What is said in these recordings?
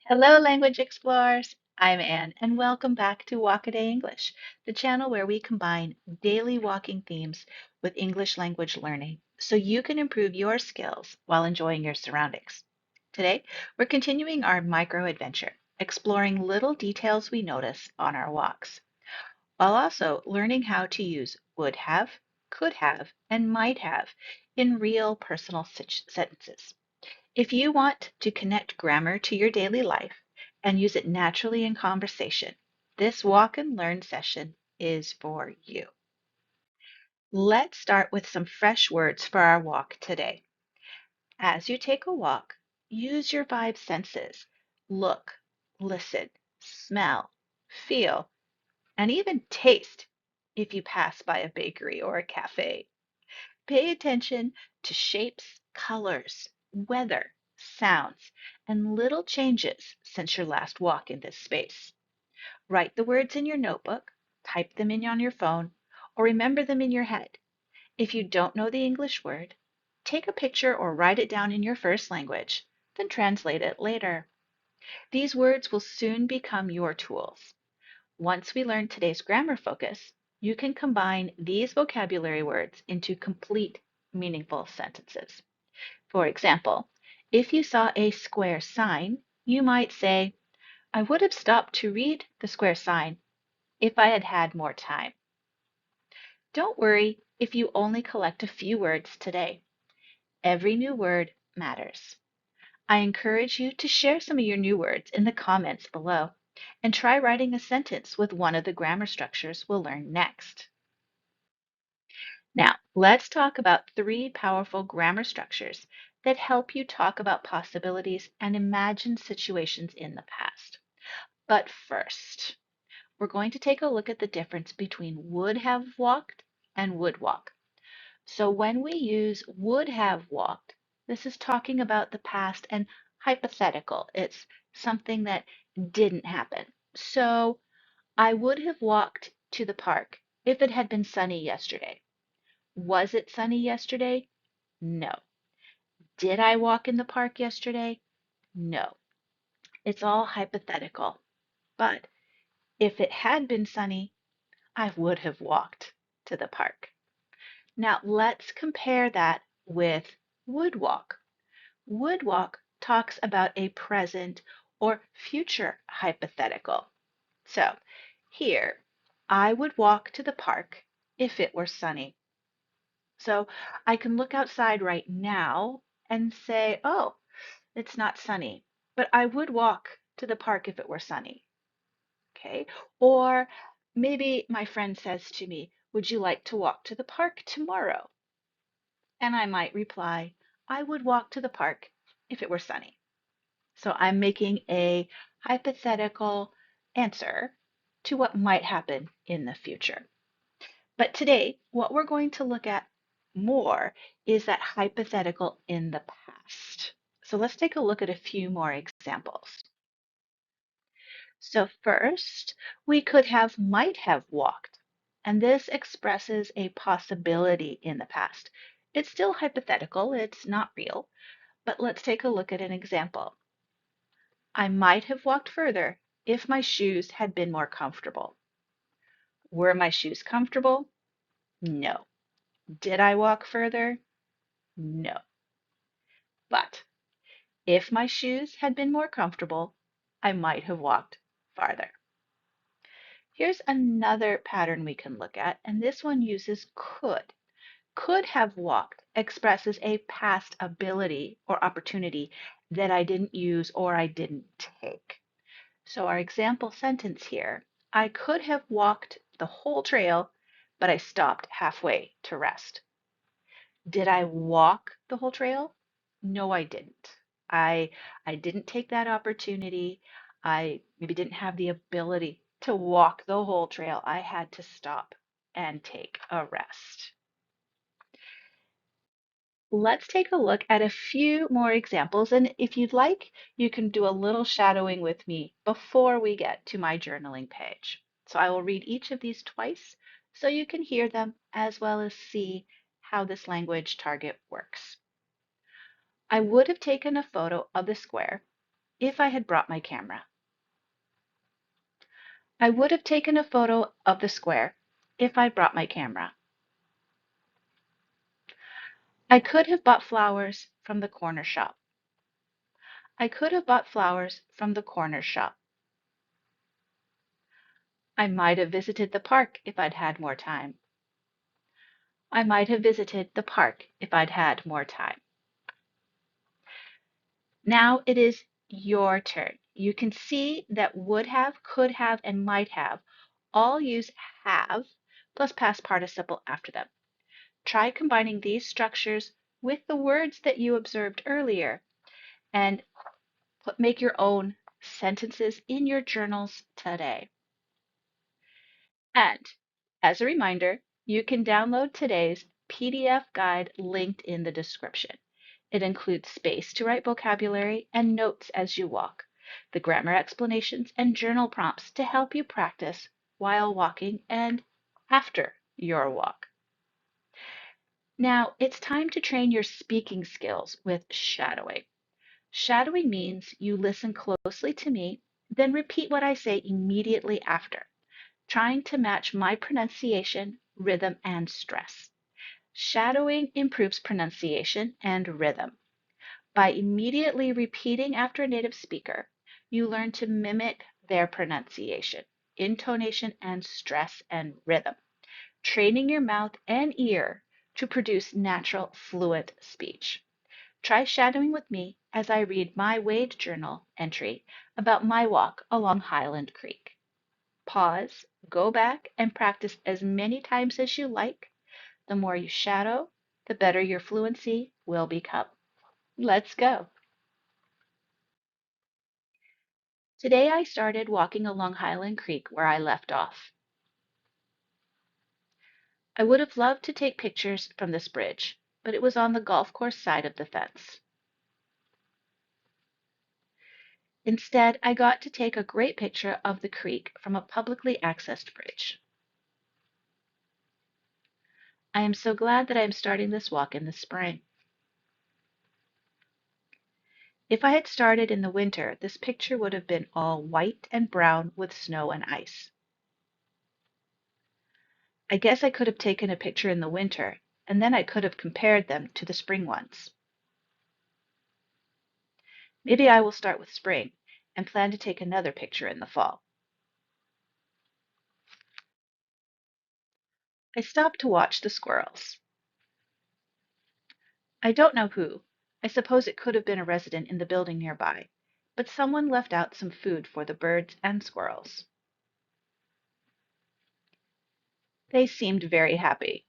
Hello, language explorers. I'm Anne, and welcome back to Walk a Day English, the channel where we combine daily walking themes with English language learning so you can improve your skills while enjoying your surroundings. Today, we're continuing our microadventure, exploring little details we notice on our walks, while also learning how to use would have, could have, and might have in real personal sentences. If you want to connect grammar to your daily life and use it naturally in conversation, this walk and learn session is for you. Let's start with some fresh words for our walk today. As you take a walk, use your five senses. Look, listen, smell, feel, and even taste if you pass by a bakery or a cafe. Pay attention to shapes, colors, weather, sounds, and little changes since your last walk in this space. Write the words in your notebook, type them in on your phone, or remember them in your head. If you don't know the English word, take a picture or write it down in your first language, then translate it later. These words will soon become your tools. Once we learn today's grammar focus, you can combine these vocabulary words into complete, meaningful sentences. For example, if you saw a square sign, you might say, I would have stopped to read the square sign if I had had more time. Don't worry if you only collect a few words today. Every new word matters. I encourage you to share some of your new words in the comments below and try writing a sentence with one of the grammar structures we'll learn next. Now, let's talk about three powerful grammar structures that help you talk about possibilities and imagine situations in the past. But first, we're going to take a look at the difference between would have walked and would walk. So when we use would have walked, this is talking about the past and hypothetical. It's something that didn't happen. So I would have walked to the park if it had been sunny yesterday. Was it sunny yesterday? No. Did I walk in the park yesterday? No. It's all hypothetical. But if it had been sunny, I would have walked to the park. Now let's compare that with would walk. Would walk talks about a present or future hypothetical. So here, I would walk to the park if it were sunny. So I can look outside right now and say, oh, it's not sunny, but I would walk to the park if it were sunny. Okay. Or maybe my friend says to me, would you like to walk to the park tomorrow? And I might reply, I would walk to the park if it were sunny. So I'm making a hypothetical answer to what might happen in the future. But today, what we're going to look at more is that hypothetical in the past. So let's take a look at a few more examples. So first, we could have might have walked, and this expresses a possibility in the past. It's still hypothetical, it's not real, but let's take a look at an example. I might have walked further if my shoes had been more comfortable. Were my shoes comfortable? No. Did I walk further? No. But if my shoes had been more comfortable, I might have walked farther. Here's another pattern we can look at, and this one uses could. Could have walked expresses a past ability or opportunity that I didn't use or I didn't take. So our example sentence here, I could have walked the whole trail, but I stopped halfway to rest. Did I walk the whole trail? No, I didn't. I I didn't take that opportunity. I maybe didn't have the ability to walk the whole trail. I had to stop and take a rest. Let's take a look at a few more examples, and if you'd like, you can do a little shadowing with me before we get to my journaling page. So I will read each of these twice so you can hear them as well as see how this language target works. I would have taken a photo of the square if I had brought my camera. I would have taken a photo of the square if I'd brought my camera. I could have bought flowers from the corner shop. I could have bought flowers from the corner shop. I might have visited the park if I'd had more time. I might have visited the park if I'd had more time. Now it is your turn. You can see that would have, could have, and might have all use have plus past participle after them. Try combining these structures with the words that you observed earlier and make your own sentences in your journals today. And as a reminder, you can download today's PDF guide linked in the description. It includes space to write vocabulary and notes as you walk, the grammar explanations and journal prompts to help you practice while walking and after your walk. Now it's time to train your speaking skills with shadowing. Shadowing means you listen closely to me, then repeat what I say immediately after, trying to match my pronunciation, rhythm, and stress. Shadowing improves pronunciation and rhythm. By immediately repeating after a native speaker, you learn to mimic their pronunciation, intonation, and stress and rhythm, training your mouth and ear to produce natural, fluent speech. Try shadowing with me as I read my Wade Journal entry about my walk along Highland Creek. Pause, go back, and practice as many times as you like. The more you shadow, the better your fluency will become. Let's go. Today I started walking along Highland Creek where I left off. I would have loved to take pictures from this bridge, but it was on the golf course side of the fence. Instead, I got to take a great picture of the creek from a publicly accessed bridge. I am so glad that I am starting this walk in the spring. If I had started in the winter, this picture would have been all white and brown with snow and ice. I guess I could have taken a picture in the winter, and then I could have compared them to the spring ones. Maybe I will start with spring and plan to take another picture in the fall. I stopped to watch the squirrels. I don't know who. I suppose it could have been a resident in the building nearby, but someone left out some food for the birds and squirrels. They seemed very happy.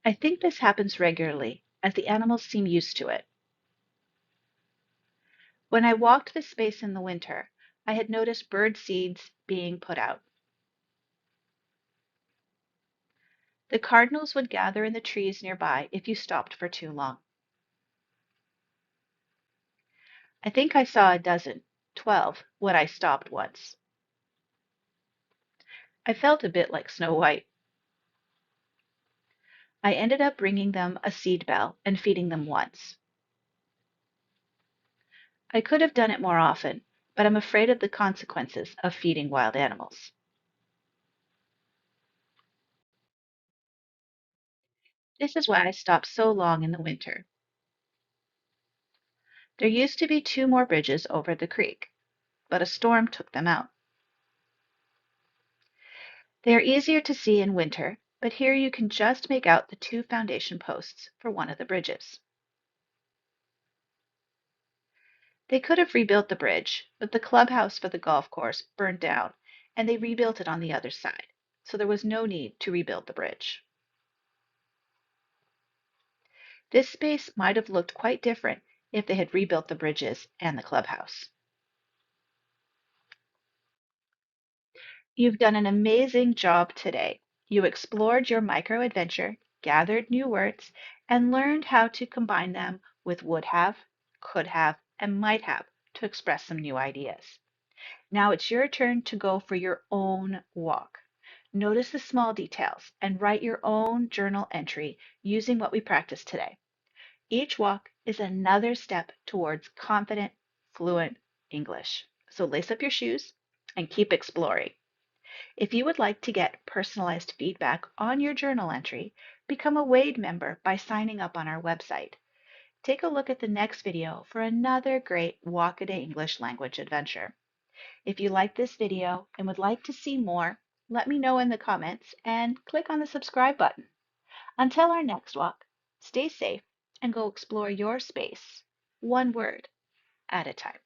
I think this happens regularly, as the animals seem used to it. When I walked this space in the winter, I had noticed bird seeds being put out. The cardinals would gather in the trees nearby if you stopped for too long. I think I saw a dozen, 12, when I stopped once. I felt a bit like Snow White. I ended up bringing them a seed bell and feeding them once. I could have done it more often, but I'm afraid of the consequences of feeding wild animals. This is why I stopped so long in the winter. There used to be two more bridges over the creek, but a storm took them out. They are easier to see in winter, but here you can just make out the two foundation posts for one of the bridges. They could have rebuilt the bridge, but the clubhouse for the golf course burned down, and they rebuilt it on the other side, so there was no need to rebuild the bridge. This space might have looked quite different if they had rebuilt the bridges and the clubhouse. You've done an amazing job today. You explored your microadventure, gathered new words, and learned how to combine them with would have, could have, and might have to express some new ideas. Now it's your turn to go for your own walk. Notice the small details and write your own journal entry using what we practiced today. Each walk is another step towards confident, fluent English. So lace up your shoes and keep exploring. If you would like to get personalized feedback on your journal entry, become a Wade member by signing up on our website. Take a look at the next video for another great Walk-A-Day English language adventure. If you like this video and would like to see more, let me know in the comments and click on the subscribe button. Until our next walk, stay safe and go explore your space, one word at a time.